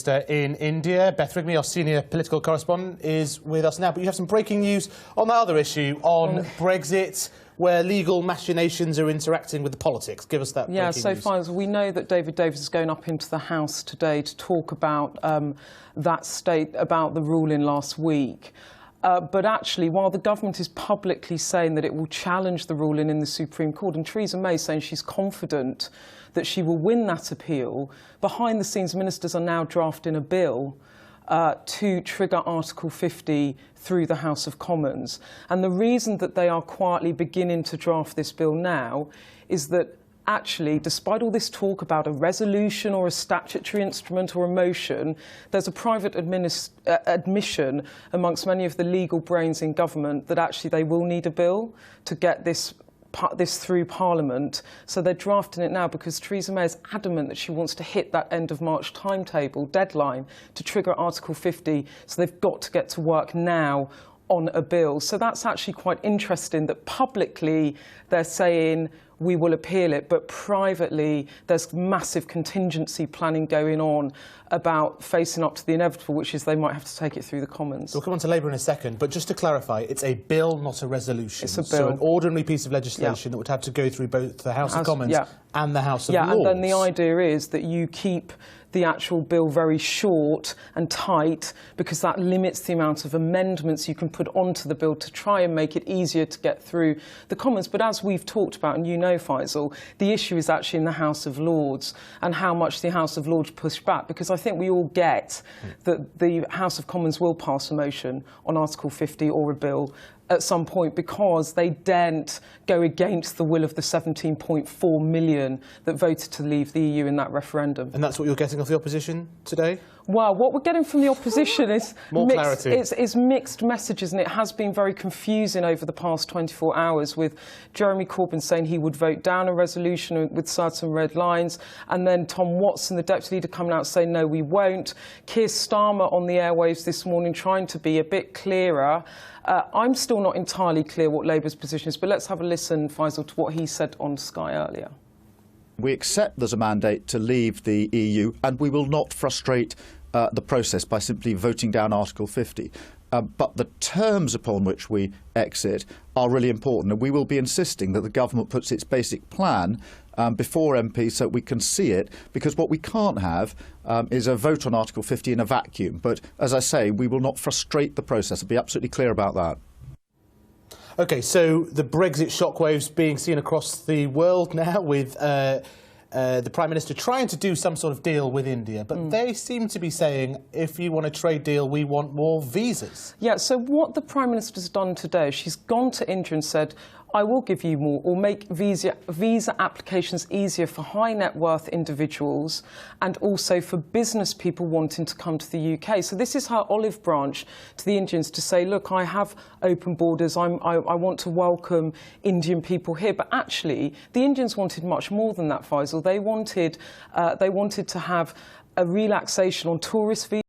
Minister in India. Beth Rigby, our senior political correspondent, is with us now. But you have some breaking news on that other issue, on Brexit, where legal machinations are interacting with the politics. Give us that breaking news. Yeah, so far, we know that David Davis is going up into the House today to talk about about the ruling last week. But actually, while the government is publicly saying that it will challenge the ruling in the Supreme Court, and Theresa May saying she's confident that she will win that appeal, behind the scenes ministers are now drafting a bill to trigger Article 50 through the House of Commons. And the reason that they are quietly beginning to draft this bill now is that actually, despite all this talk about a resolution or a statutory instrument or a motion, there's a private admission amongst many of the legal brains in government that actually they will need a bill to get this through Parliament. So they're drafting it now because Theresa May is adamant that she wants to hit that end of March timetable deadline to trigger Article 50. So they've got to get to work now on a bill. So that's actually quite interesting that publicly they're saying we will appeal it, but privately there's massive contingency planning going on about facing up to the inevitable, which is they might have to take it through the Commons. We'll come on to Labour in a second, but just to clarify, it's a bill, not a resolution. It's a bill. So an ordinary piece of legislation that would have to go through both the House of Commons and the House of Lords. And then the idea is that you keep the actual bill very short and tight because that limits the amount of amendments you can put onto the bill to try and make it easier to get through the Commons. But as we've talked about, and you know, Faisal, the issue is actually in the House of Lords and how much the House of Lords push back, because I think we all get that the House of Commons will pass a motion on Article 50 or a bill at some point because they daren't go against the will of the 17.4 million that voted to leave the EU in that referendum. And that's what you're getting off the opposition today? Well, what we're getting from the opposition is mixed messages, and it has been very confusing over the past 24 hours, with Jeremy Corbyn saying he would vote down a resolution with certain red lines, and then Tom Watson, the Deputy Leader, coming out saying, no, we won't. Keir Starmer on the airwaves this morning trying to be a bit clearer. I'm still not entirely clear what Labour's position is, but let's have a listen, Faisal, to what he said on Sky earlier. We accept there's a mandate to leave the EU, and we will not frustrate the process by simply voting down Article 50. But the terms upon which we exit are really important, and we will be insisting that the government puts its basic plan before MP so we can see it, because what we can't have is a vote on Article 50 in a vacuum. But as I say, we will not frustrate the process. I'll be absolutely clear about that. OK, so the Brexit shockwaves being seen across the world now, with the Prime Minister trying to do some sort of deal with India, but they seem to be saying, if you want a trade deal, we want more visas. Yeah, so what the Prime Minister's done today, she's gone to India and said, I will give you more, or make visa applications easier for high net worth individuals and also for business people wanting to come to the UK. So this is her olive branch to the Indians to say, look, I have open borders, I want to welcome Indian people here. But actually, the Indians wanted much more than that, Faisal. They wanted to have a relaxation on tourist visas.